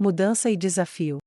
mudança e desafio.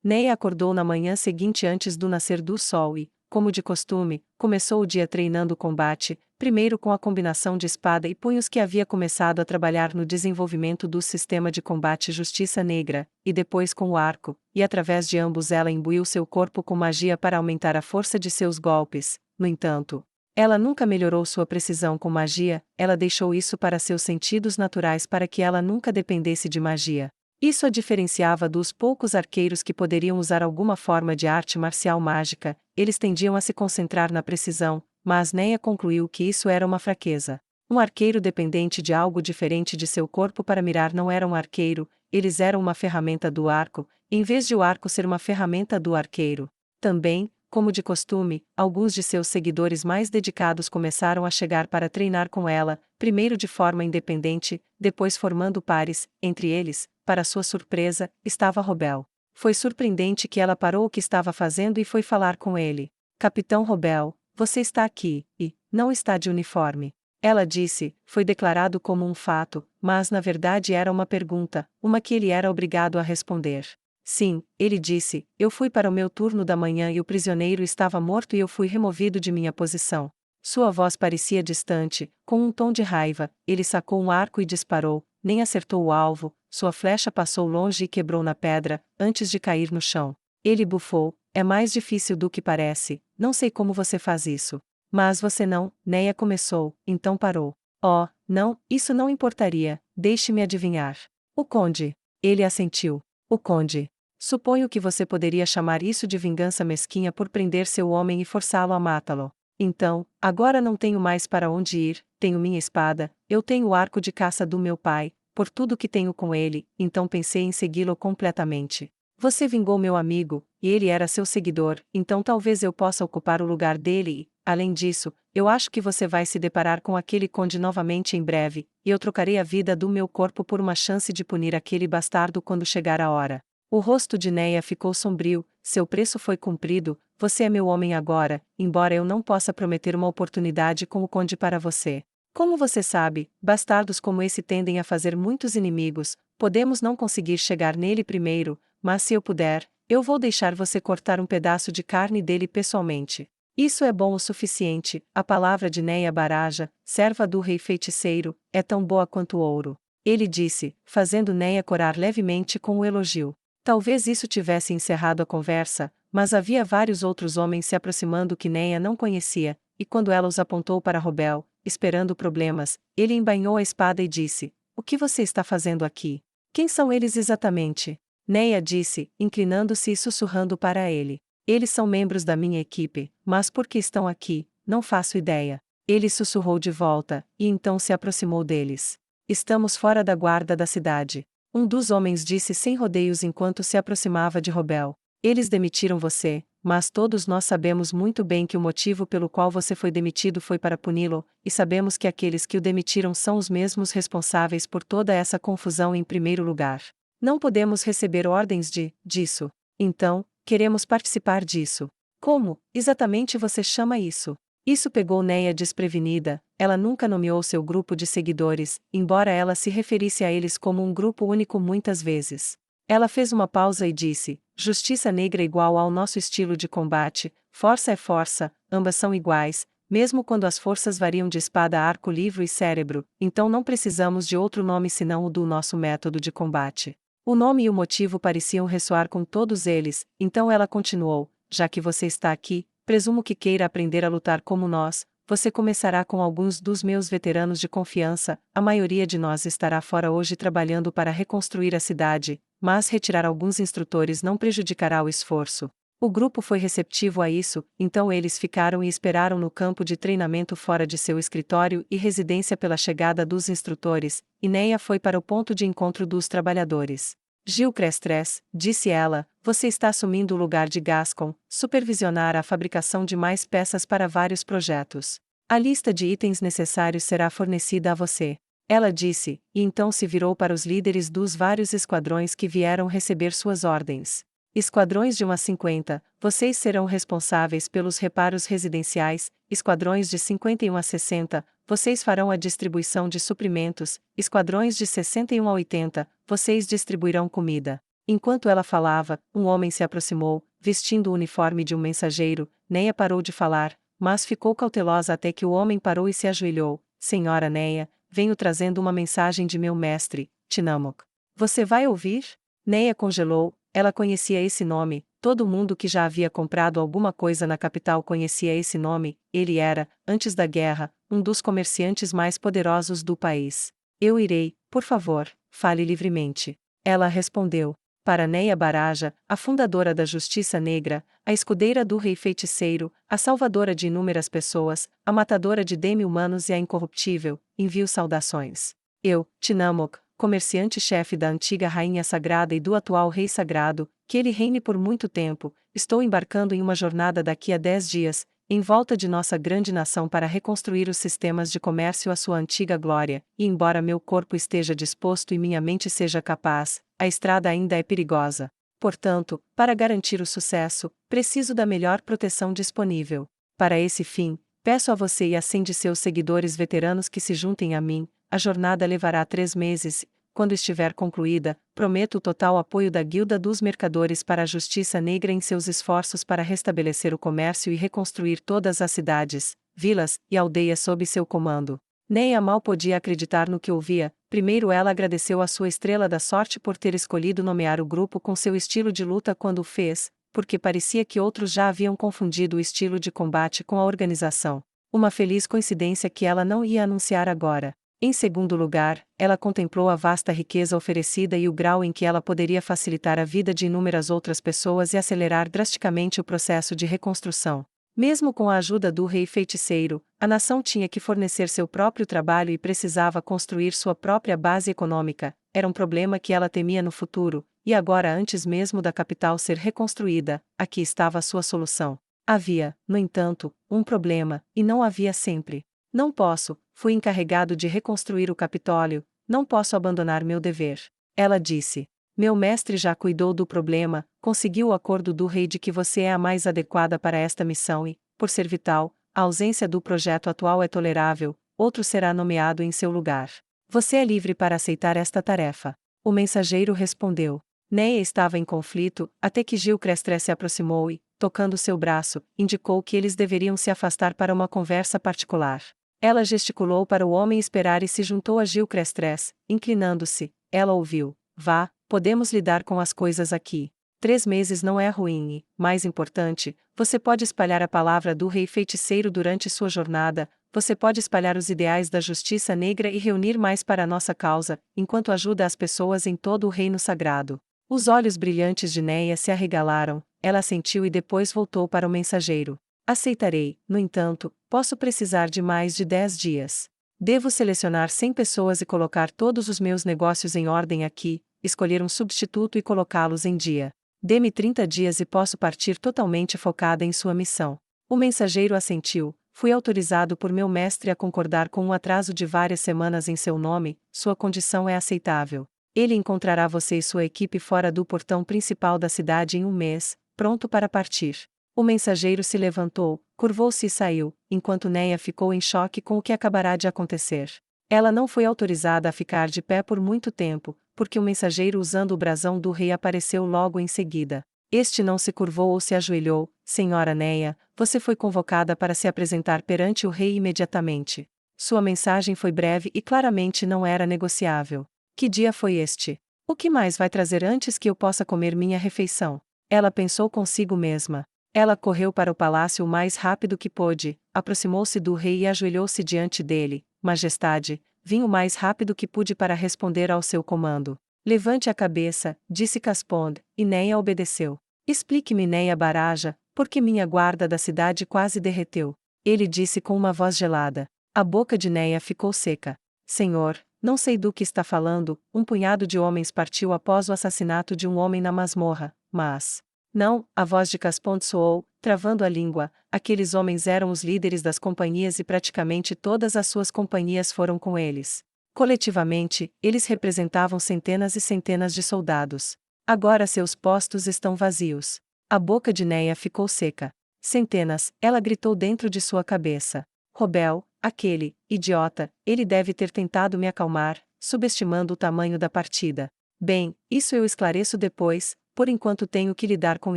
Neia acordou na manhã seguinte antes do nascer do sol e, como de costume, começou o dia treinando o combate, primeiro com a combinação de espada e punhos que havia começado a trabalhar no desenvolvimento do sistema de combate Justiça Negra, e depois com o arco, e através de ambos ela imbuiu seu corpo com magia para aumentar a força de seus golpes. No entanto, ela nunca melhorou sua precisão com magia, ela deixou isso para seus sentidos naturais para que ela nunca dependesse de magia. Isso a diferenciava dos poucos arqueiros que poderiam usar alguma forma de arte marcial mágica, eles tendiam a se concentrar na precisão, mas Neia concluiu que isso era uma fraqueza. Um arqueiro dependente de algo diferente de seu corpo para mirar não era um arqueiro, eles eram uma ferramenta do arco, em vez de o arco ser uma ferramenta do arqueiro. Também, como de costume, alguns de seus seguidores mais dedicados começaram a chegar para treinar com ela, primeiro de forma independente, depois formando pares, entre eles, para sua surpresa, estava Robel. Foi surpreendente que ela parou o que estava fazendo e foi falar com ele. Capitão Robel, você está aqui, e não está de uniforme. Ela disse, foi declarado como um fato, mas na verdade era uma pergunta, uma que ele era obrigado a responder. Sim, ele disse, eu fui para o meu turno da manhã e o prisioneiro estava morto e eu fui removido de minha posição. Sua voz parecia distante, com um tom de raiva, ele sacou um arco e disparou, nem acertou o alvo, sua flecha passou longe e quebrou na pedra, antes de cair no chão. Ele bufou, é mais difícil do que parece, não sei como você faz isso. Mas você não, Neia começou, então parou. Oh, não, isso não importaria, deixe-me adivinhar. O conde. Ele assentiu. O conde. Suponho que você poderia chamar isso de vingança mesquinha por prender seu homem e forçá-lo a matá-lo. Então, agora não tenho mais para onde ir, tenho minha espada, eu tenho o arco de caça do meu pai, por tudo que tenho com ele, então pensei em segui-lo completamente. Você vingou meu amigo, e ele era seu seguidor, então talvez eu possa ocupar o lugar dele e, além disso, eu acho que você vai se deparar com aquele conde novamente em breve, e eu trocarei a vida do meu corpo por uma chance de punir aquele bastardo quando chegar a hora. O rosto de Neia ficou sombrio, seu preço foi cumprido, você é meu homem agora, embora eu não possa prometer uma oportunidade com o conde para você. Como você sabe, bastardos como esse tendem a fazer muitos inimigos, podemos não conseguir chegar nele primeiro, mas se eu puder, eu vou deixar você cortar um pedaço de carne dele pessoalmente. Isso é bom o suficiente, a palavra de Neia Baraja, serva do rei feiticeiro, é tão boa quanto o ouro. Ele disse, fazendo Neia corar levemente com o elogio. Talvez isso tivesse encerrado a conversa, mas havia vários outros homens se aproximando que Neia não conhecia, e quando ela os apontou para Robel, esperando problemas, ele embainhou a espada e disse, o que você está fazendo aqui? Quem são eles exatamente? Neia disse, inclinando-se e sussurrando para ele. Eles são membros da minha equipe, mas por que estão aqui, não faço ideia. Ele sussurrou de volta, e então se aproximou deles. Estamos fora da guarda da cidade. Um dos homens disse sem rodeios enquanto se aproximava de Robel. Eles demitiram você, mas todos nós sabemos muito bem que o motivo pelo qual você foi demitido foi para puni-lo, e sabemos que aqueles que o demitiram são os mesmos responsáveis por toda essa confusão em primeiro lugar. Não podemos receber ordens disso. Então, queremos participar disso. Como, exatamente você chama isso? Isso pegou Neia desprevenida, ela nunca nomeou seu grupo de seguidores, embora ela se referisse a eles como um grupo único muitas vezes. Ela fez uma pausa e disse, justiça negra igual ao nosso estilo de combate, força é força, ambas são iguais, mesmo quando as forças variam de espada a arco livre e cérebro, então não precisamos de outro nome senão o do nosso método de combate. O nome e o motivo pareciam ressoar com todos eles, então ela continuou, já que você está aqui, presumo que queira aprender a lutar como nós, você começará com alguns dos meus veteranos de confiança, a maioria de nós estará fora hoje trabalhando para reconstruir a cidade, mas retirar alguns instrutores não prejudicará o esforço. O grupo foi receptivo a isso, então eles ficaram e esperaram no campo de treinamento fora de seu escritório e residência pela chegada dos instrutores, e Neia foi para o ponto de encontro dos trabalhadores. Gil Crestres, disse ela, você está assumindo o lugar de Gascon, supervisionar a fabricação de mais peças para vários projetos. A lista de itens necessários será fornecida a você. Ela disse, e então se virou para os líderes dos vários esquadrões que vieram receber suas ordens. Esquadrões de 1 a 50, vocês serão responsáveis pelos reparos residenciais, esquadrões de 51 a 60, vocês farão a distribuição de suprimentos, esquadrões de 61 a 80, vocês distribuirão comida. Enquanto ela falava, um homem se aproximou, vestindo o uniforme de um mensageiro. Neia parou de falar, mas ficou cautelosa até que o homem parou e se ajoelhou. Senhora Neia, venho trazendo uma mensagem de meu mestre, Tinamok. Você vai ouvir? Neia congelou, ela conhecia esse nome, todo mundo que já havia comprado alguma coisa na capital conhecia esse nome, ele era, antes da guerra, um dos comerciantes mais poderosos do país. Eu irei, por favor, fale livremente. Ela respondeu. Para Neia Baraja, a fundadora da Justiça Negra, a escudeira do rei feiticeiro, a salvadora de inúmeras pessoas, a matadora de demi-humanos e a incorruptível, envio saudações. Eu, Tinamok, comerciante-chefe da antiga rainha sagrada e do atual rei sagrado, que ele reine por muito tempo, estou embarcando em uma jornada daqui a 10 dias, em volta de nossa grande nação para reconstruir os sistemas de comércio à sua antiga glória, e embora meu corpo esteja disposto e minha mente seja capaz, a estrada ainda é perigosa. Portanto, para garantir o sucesso, preciso da melhor proteção disponível. Para esse fim, peço a você e a 100 de seus seguidores veteranos que se juntem a mim. A jornada levará 3 meses. Quando estiver concluída, prometo o total apoio da Guilda dos Mercadores para a Justiça Negra em seus esforços para restabelecer o comércio e reconstruir todas as cidades, vilas e aldeias sob seu comando. Neia mal podia acreditar no que ouvia. Primeiro ela agradeceu à sua estrela da sorte por ter escolhido nomear o grupo com seu estilo de luta quando o fez, porque parecia que outros já haviam confundido o estilo de combate com a organização. Uma feliz coincidência que ela não ia anunciar agora. Em segundo lugar, ela contemplou a vasta riqueza oferecida e o grau em que ela poderia facilitar a vida de inúmeras outras pessoas e acelerar drasticamente o processo de reconstrução. Mesmo com a ajuda do rei feiticeiro, a nação tinha que fornecer seu próprio trabalho e precisava construir sua própria base econômica. Era um problema que ela temia no futuro, e agora, antes mesmo da capital ser reconstruída, aqui estava a sua solução. Havia, no entanto, um problema, e não havia sempre. Não posso, fui encarregado de reconstruir o Capitólio, não posso abandonar meu dever. Ela disse. Meu mestre já cuidou do problema, conseguiu o acordo do rei de que você é a mais adequada para esta missão e, por ser vital, a ausência do projeto atual é tolerável, outro será nomeado em seu lugar. Você é livre para aceitar esta tarefa. O mensageiro respondeu. Neia estava em conflito, até que Gilcrestre se aproximou e, tocando seu braço, indicou que eles deveriam se afastar para uma conversa particular. Ela gesticulou para o homem esperar e se juntou a Gilcrestre, inclinando-se. Ela ouviu. Vá, podemos lidar com as coisas aqui. 3 meses não é ruim e, mais importante, você pode espalhar a palavra do rei feiticeiro durante sua jornada, você pode espalhar os ideais da justiça negra e reunir mais para a nossa causa, enquanto ajuda as pessoas em todo o reino sagrado. Os olhos brilhantes de Neia se arregalaram, ela assentiu e depois voltou para o mensageiro. Aceitarei, no entanto, posso precisar de mais de 10 dias. Devo selecionar 100 pessoas e colocar todos os meus negócios em ordem aqui, escolher um substituto e colocá-los em dia. Dê-me 30 dias e posso partir totalmente focada em sua missão. O mensageiro assentiu. Fui autorizado por meu mestre a concordar com um atraso de várias semanas em seu nome, sua condição é aceitável. Ele encontrará você e sua equipe fora do portão principal da cidade em um mês, pronto para partir. O mensageiro se levantou, curvou-se e saiu, enquanto Neia ficou em choque com o que acabará de acontecer. Ela não foi autorizada a ficar de pé por muito tempo, porque o mensageiro usando o brasão do rei apareceu logo em seguida. Este não se curvou ou se ajoelhou. Senhora Neia, você foi convocada para se apresentar perante o rei imediatamente. Sua mensagem foi breve e claramente não era negociável. Que dia foi este? O que mais vai trazer antes que eu possa comer minha refeição? Ela pensou consigo mesma. Ela correu para o palácio o mais rápido que pôde, aproximou-se do rei e ajoelhou-se diante dele. Majestade, vim o mais rápido que pude para responder ao seu comando. Levante a cabeça, disse Caspond, e Neia obedeceu. Explique-me, Neia Baraja, por que minha guarda da cidade quase derreteu. Ele disse com uma voz gelada. A boca de Neia ficou seca. Senhor, não sei do que está falando, um punhado de homens partiu após o assassinato de um homem na masmorra, mas... Não, a voz de Caspond soou, travando a língua. Aqueles homens eram os líderes das companhias e praticamente todas as suas companhias foram com eles. Coletivamente, eles representavam centenas e centenas de soldados. Agora seus postos estão vazios. A boca de Neia ficou seca. Centenas, ela gritou dentro de sua cabeça. Robel, aquele idiota, ele deve ter tentado me acalmar, subestimando o tamanho da partida. Bem, isso eu esclareço depois, por enquanto tenho que lidar com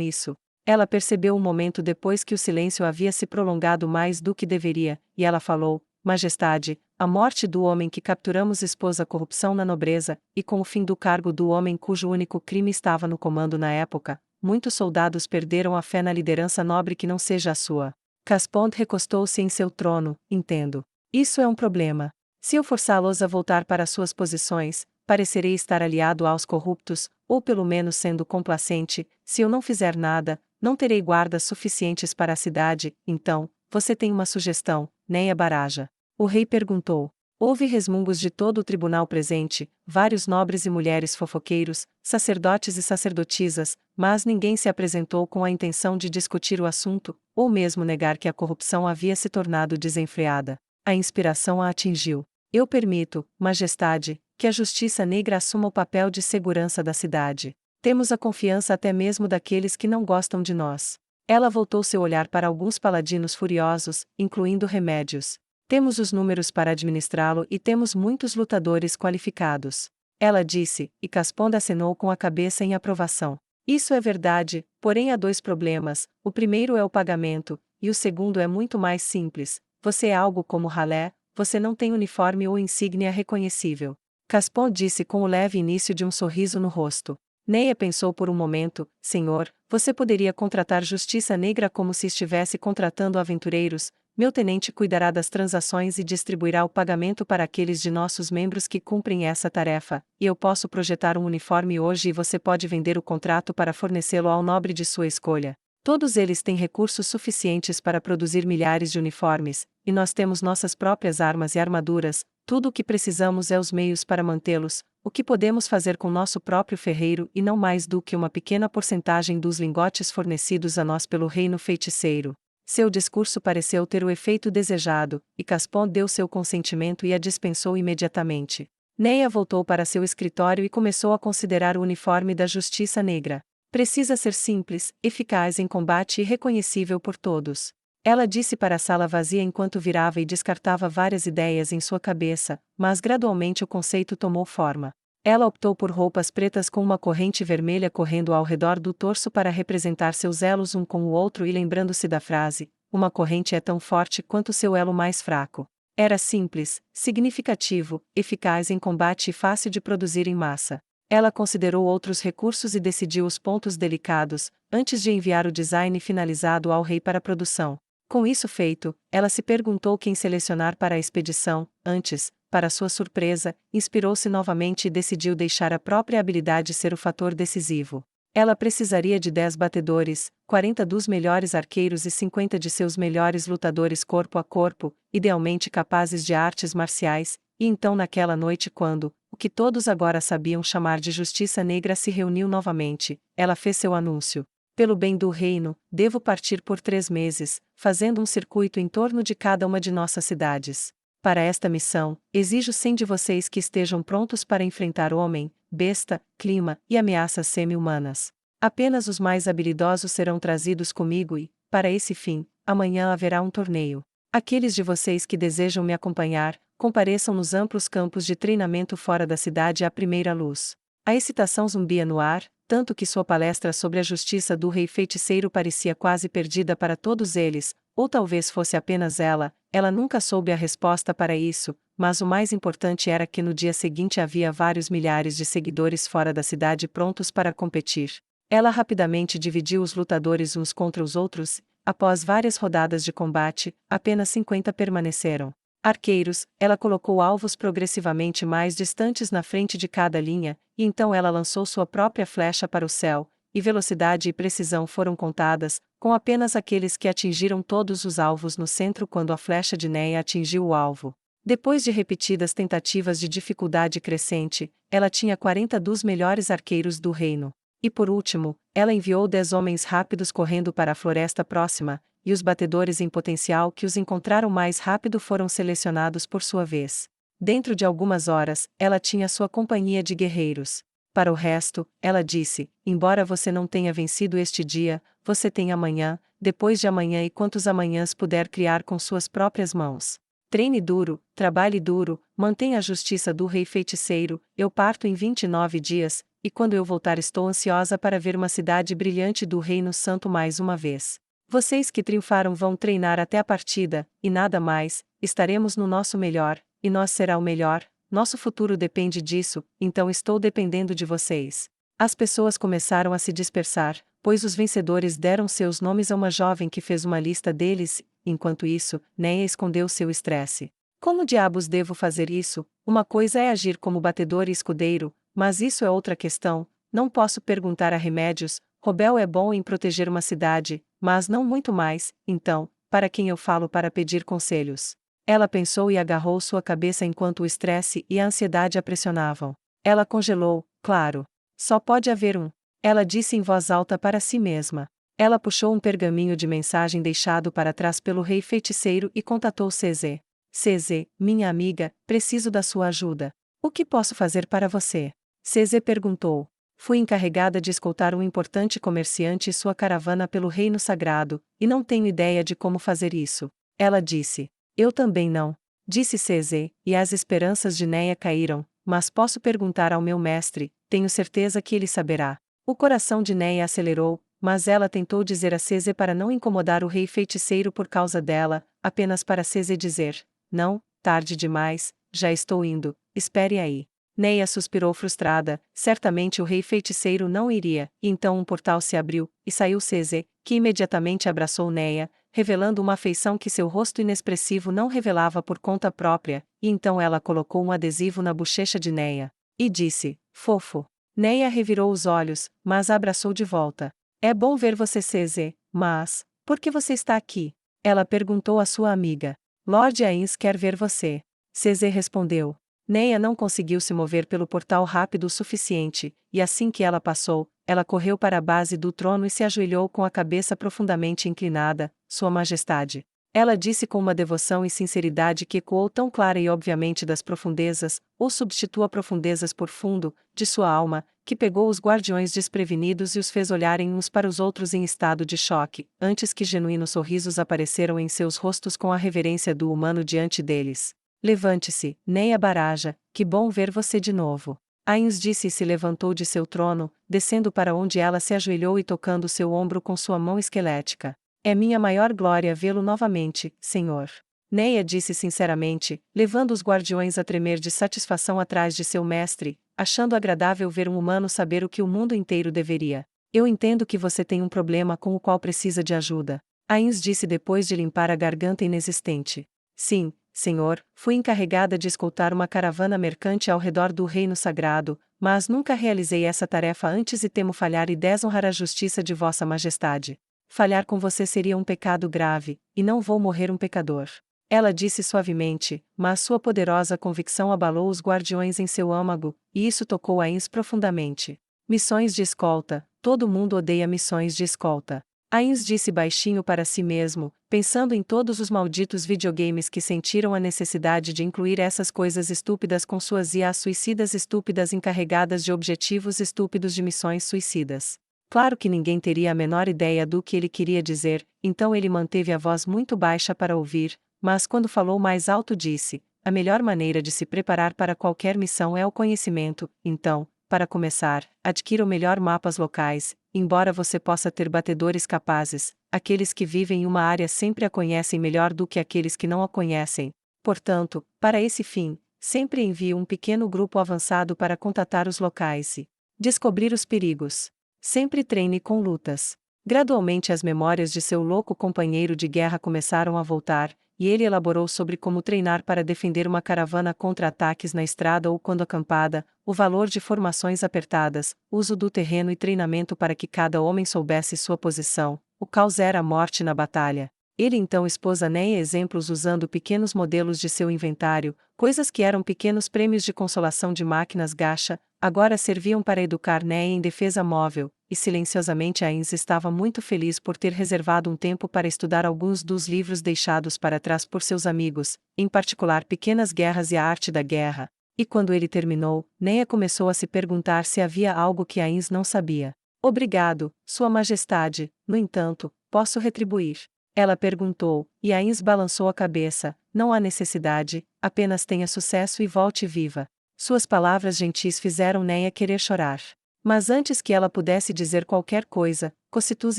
isso. Ela percebeu um momento depois que o silêncio havia se prolongado mais do que deveria, e ela falou: Majestade, a morte do homem que capturamos expôs a corrupção na nobreza, e com o fim do cargo do homem cujo único crime estava no comando na época, muitos soldados perderam a fé na liderança nobre que não seja a sua. Caspond recostou-se em seu trono, entendo. Isso é um problema. Se eu forçá-los a voltar para suas posições, parecerei estar aliado aos corruptos, ou pelo menos sendo complacente. Se eu não fizer nada, não terei guardas suficientes para a cidade. Então, você tem uma sugestão, Neia Baraja? O rei perguntou. Houve resmungos de todo o tribunal presente, vários nobres e mulheres fofoqueiros, sacerdotes e sacerdotisas, mas ninguém se apresentou com a intenção de discutir o assunto, ou mesmo negar que a corrupção havia se tornado desenfreada. A inspiração a atingiu. Eu permito, Majestade, que a Justiça Negra assuma o papel de segurança da cidade. Temos a confiança até mesmo daqueles que não gostam de nós. Ela voltou seu olhar para alguns paladinos furiosos, incluindo Remédios. Temos os números para administrá-lo e temos muitos lutadores qualificados. Ela disse, e Caspond acenou com a cabeça em aprovação. Isso é verdade, porém há dois problemas: o primeiro é o pagamento, e o segundo é muito mais simples. Você é algo como ralé, você não tem uniforme ou insígnia reconhecível. Caspond disse com o leve início de um sorriso no rosto. Neia pensou por um momento: Senhor, você poderia contratar Justiça Negra como se estivesse contratando aventureiros. Meu tenente cuidará das transações e distribuirá o pagamento para aqueles de nossos membros que cumprem essa tarefa, e eu posso projetar um uniforme hoje e você pode vender o contrato para fornecê-lo ao nobre de sua escolha. Todos eles têm recursos suficientes para produzir milhares de uniformes, e nós temos nossas próprias armas e armaduras. Tudo o que precisamos é os meios para mantê-los, o que podemos fazer com nosso próprio ferreiro e não mais do que uma pequena porcentagem dos lingotes fornecidos a nós pelo reino feiticeiro. Seu discurso pareceu ter o efeito desejado, e Caspond deu seu consentimento e a dispensou imediatamente. Neia voltou para seu escritório e começou a considerar o uniforme da Justiça Negra. Precisa ser simples, eficaz em combate e reconhecível por todos. Ela disse para a sala vazia enquanto virava e descartava várias ideias em sua cabeça, mas gradualmente o conceito tomou forma. Ela optou por roupas pretas com uma corrente vermelha correndo ao redor do torso para representar seus elos um com o outro e lembrando-se da frase: uma corrente é tão forte quanto seu elo mais fraco. Era simples, significativo, eficaz em combate e fácil de produzir em massa. Ela considerou outros recursos e decidiu os pontos delicados, antes de enviar o design finalizado ao rei para produção. Com isso feito, ela se perguntou quem selecionar para a expedição. Antes, para sua surpresa, inspirou-se novamente e decidiu deixar a própria habilidade ser o fator decisivo. Ela precisaria de 10 batedores, 40 dos melhores arqueiros e 50 de seus melhores lutadores corpo a corpo, idealmente capazes de artes marciais, e então naquela noite quando, o que todos agora sabiam chamar de Justiça Negra se reuniu novamente, ela fez seu anúncio. Pelo bem do reino, devo partir por 3 meses, fazendo um circuito em torno de cada uma de nossas cidades. Para esta missão, exijo 100 de vocês que estejam prontos para enfrentar homem, besta, clima e ameaças semi-humanas. Apenas os mais habilidosos serão trazidos comigo e, para esse fim, amanhã haverá um torneio. Aqueles de vocês que desejam me acompanhar, compareçam nos amplos campos de treinamento fora da cidade à primeira luz. A excitação zumbia no ar, tanto que sua palestra sobre a justiça do rei feiticeiro parecia quase perdida para todos eles, ou talvez fosse apenas ela. Ela nunca soube a resposta para isso, mas o mais importante era que no dia seguinte havia vários milhares de seguidores fora da cidade prontos para competir. Ela rapidamente dividiu os lutadores uns contra os outros. Após várias rodadas de combate, apenas 50 permaneceram. Arqueiros, ela colocou alvos progressivamente mais distantes na frente de cada linha, e então ela lançou sua própria flecha para o céu, e velocidade e precisão foram contadas, com apenas aqueles que atingiram todos os alvos no centro quando a flecha de Neia atingiu o alvo. Depois de repetidas tentativas de dificuldade crescente, ela tinha 40 dos melhores arqueiros do reino. E por último, ela enviou 10 homens rápidos correndo para a floresta próxima, e os batedores em potencial que os encontraram mais rápido foram selecionados por sua vez. Dentro de algumas horas, ela tinha sua companhia de guerreiros. Para o resto, ela disse: embora você não tenha vencido este dia, você tem amanhã, depois de amanhã e quantos amanhãs puder criar com suas próprias mãos. Treine duro, trabalhe duro, mantenha a justiça do rei feiticeiro. Eu parto em 29 dias, e quando eu voltar estou ansiosa para ver uma cidade brilhante do Reino Santo mais uma vez. Vocês que triunfaram vão treinar até a partida, e nada mais, estaremos no nosso melhor, e nós será o melhor, nosso futuro depende disso, então estou dependendo de vocês. As pessoas começaram a se dispersar, pois os vencedores deram seus nomes a uma jovem que fez uma lista deles, enquanto isso, Neia escondeu seu estresse. Como diabos devo fazer isso? Uma coisa é agir como batedor e escudeiro, mas isso é outra questão. Não posso perguntar a remédios. Robel é bom em proteger uma cidade, mas não muito mais, então, para quem eu falo para pedir conselhos? Ela pensou e agarrou sua cabeça enquanto o estresse e a ansiedade a pressionavam. Ela congelou, claro. Só pode haver um. Ela disse em voz alta para si mesma. Ela puxou um pergaminho de mensagem deixado para trás pelo rei feiticeiro e contatou CZ. CZ, minha amiga, preciso da sua ajuda. O que posso fazer para você? CZ perguntou. Fui encarregada de escoltar um importante comerciante e sua caravana pelo reino sagrado, e não tenho ideia de como fazer isso. Ela disse. Eu também não. Disse CZ, e as esperanças de Neia caíram, mas posso perguntar ao meu mestre, tenho certeza que ele saberá. O coração de Neia acelerou, mas ela tentou dizer a CZ para não incomodar o rei feiticeiro por causa dela, apenas para CZ dizer, não, tarde demais, já estou indo, espere aí. Neia suspirou frustrada, certamente o rei feiticeiro não iria, e então um portal se abriu, e saiu CZ, que imediatamente abraçou Neia, revelando uma afeição que seu rosto inexpressivo não revelava por conta própria, e então ela colocou um adesivo na bochecha de Neia. E disse, fofo. Neia revirou os olhos, mas a abraçou de volta. É bom ver você CZ, mas, por que você está aqui? Ela perguntou à sua amiga. Lord Ains quer ver você. CZ respondeu. Neia não conseguiu se mover pelo portal rápido o suficiente, e assim que ela passou, ela correu para a base do trono e se ajoelhou com a cabeça profundamente inclinada, Sua Majestade. Ela disse com uma devoção e sinceridade que ecoou tão clara e obviamente das profundezas, ou substitua profundezas por fundo, de sua alma, que pegou os guardiões desprevenidos e os fez olharem uns para os outros em estado de choque, antes que genuínos sorrisos apareceram em seus rostos com a reverência do humano diante deles. Levante-se, Neia Baraja, que bom ver você de novo. Ains disse e se levantou de seu trono, descendo para onde ela se ajoelhou e tocando seu ombro com sua mão esquelética. É minha maior glória vê-lo novamente, senhor. Neia disse sinceramente, levando os guardiões a tremer de satisfação atrás de seu mestre, achando agradável ver um humano saber o que o mundo inteiro deveria. Eu entendo que você tem um problema com o qual precisa de ajuda. Ains disse depois de limpar a garganta inexistente. Sim, senhor, fui encarregada de escoltar uma caravana mercante ao redor do reino sagrado, mas nunca realizei essa tarefa antes e temo falhar e desonrar a justiça de vossa majestade. Falhar com você seria um pecado grave, e não vou morrer um pecador. Ela disse suavemente, mas sua poderosa convicção abalou os guardiões em seu âmago, e isso tocou Ains profundamente. Missões de escolta, todo mundo odeia missões de escolta. Ains disse baixinho para si mesmo, pensando em todos os malditos videogames que sentiram a necessidade de incluir essas coisas estúpidas com suas IAs suicidas estúpidas encarregadas de objetivos estúpidos de missões suicidas. Claro que ninguém teria a menor ideia do que ele queria dizer, então ele manteve a voz muito baixa para ouvir, mas quando falou mais alto disse, a melhor maneira de se preparar para qualquer missão é o conhecimento, então, para começar, adquira o melhor mapas locais, embora você possa ter batedores capazes, aqueles que vivem em uma área sempre a conhecem melhor do que aqueles que não a conhecem. Portanto, para esse fim, sempre envie um pequeno grupo avançado para contatar os locais e descobrir os perigos. Sempre treine com lutas. Gradualmente as memórias de seu louco companheiro de guerra começaram a voltar, e ele elaborou sobre como treinar para defender uma caravana contra ataques na estrada ou quando acampada, o valor de formações apertadas, uso do terreno e treinamento para que cada homem soubesse sua posição. O caos era a morte na batalha. Ele então expôs a Neia exemplos usando pequenos modelos de seu inventário, coisas que eram pequenos prêmios de consolação de máquinas gacha, agora serviam para educar Neia em defesa móvel, e silenciosamente Ains estava muito feliz por ter reservado um tempo para estudar alguns dos livros deixados para trás por seus amigos, em particular Pequenas Guerras e a Arte da Guerra. E quando ele terminou, Neia começou a se perguntar se havia algo que Ains não sabia. Obrigado, Sua Majestade, no entanto, posso retribuir? Ela perguntou, e Ains balançou a cabeça, não há necessidade, apenas tenha sucesso e volte viva. Suas palavras gentis fizeram Neia querer chorar. Mas antes que ela pudesse dizer qualquer coisa, Cocytus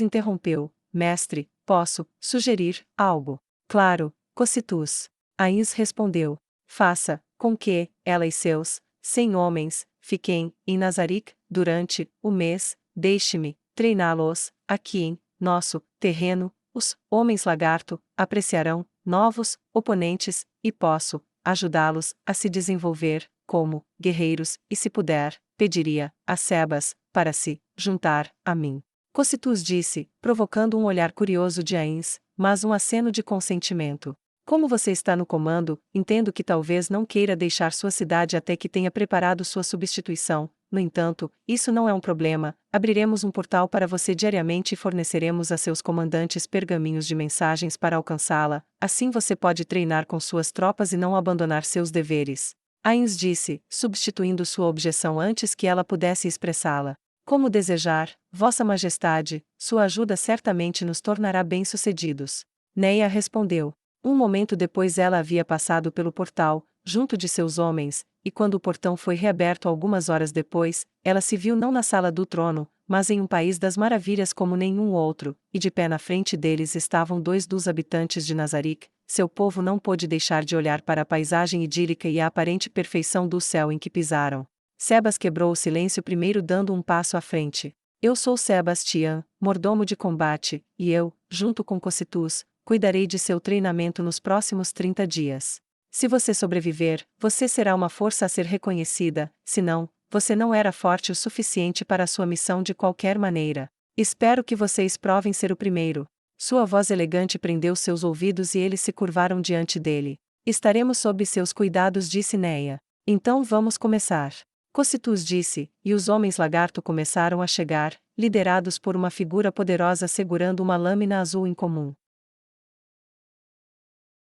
interrompeu: Mestre, posso sugerir algo? Claro, Cocytus. Ains respondeu: Faça com que ela e seus 100 homens fiquem em Nazarick durante o mês. Deixe-me treiná-los aqui em nosso terreno. Os homens lagarto apreciarão novos oponentes e posso ajudá-los a se desenvolver como guerreiros e, se puder, pediria a Sebas para se juntar a mim. Cocytus disse, provocando um olhar curioso de Ains, mas um aceno de consentimento. Como você está no comando, entendo que talvez não queira deixar sua cidade até que tenha preparado sua substituição. No entanto, isso não é um problema. Abriremos um portal para você diariamente e forneceremos a seus comandantes pergaminhos de mensagens para alcançá-la. Assim você pode treinar com suas tropas e não abandonar seus deveres. Ains disse, substituindo sua objeção antes que ela pudesse expressá-la. Como desejar, Vossa Majestade, sua ajuda certamente nos tornará bem-sucedidos. Neia respondeu. Um momento depois ela havia passado pelo portal, junto de seus homens, e quando o portão foi reaberto algumas horas depois, ela se viu não na sala do trono, mas em um país das maravilhas como nenhum outro, e de pé na frente deles estavam 2 dos habitantes de Nazarick. Seu povo não pôde deixar de olhar para a paisagem idílica e a aparente perfeição do céu em que pisaram. Sebas quebrou o silêncio primeiro dando um passo à frente. Eu sou Sebastian, mordomo de combate, e eu, junto com Cocytus, cuidarei de seu treinamento nos próximos 30 dias. Se você sobreviver, você será uma força a ser reconhecida, se não, você não era forte o suficiente para a sua missão de qualquer maneira. Espero que vocês provem ser o primeiro. Sua voz elegante prendeu seus ouvidos e eles se curvaram diante dele. Estaremos sob seus cuidados, disse Neia. Então vamos começar. Cocytus disse, e os homens lagarto começaram a chegar, liderados por uma figura poderosa segurando uma lâmina azul incomum.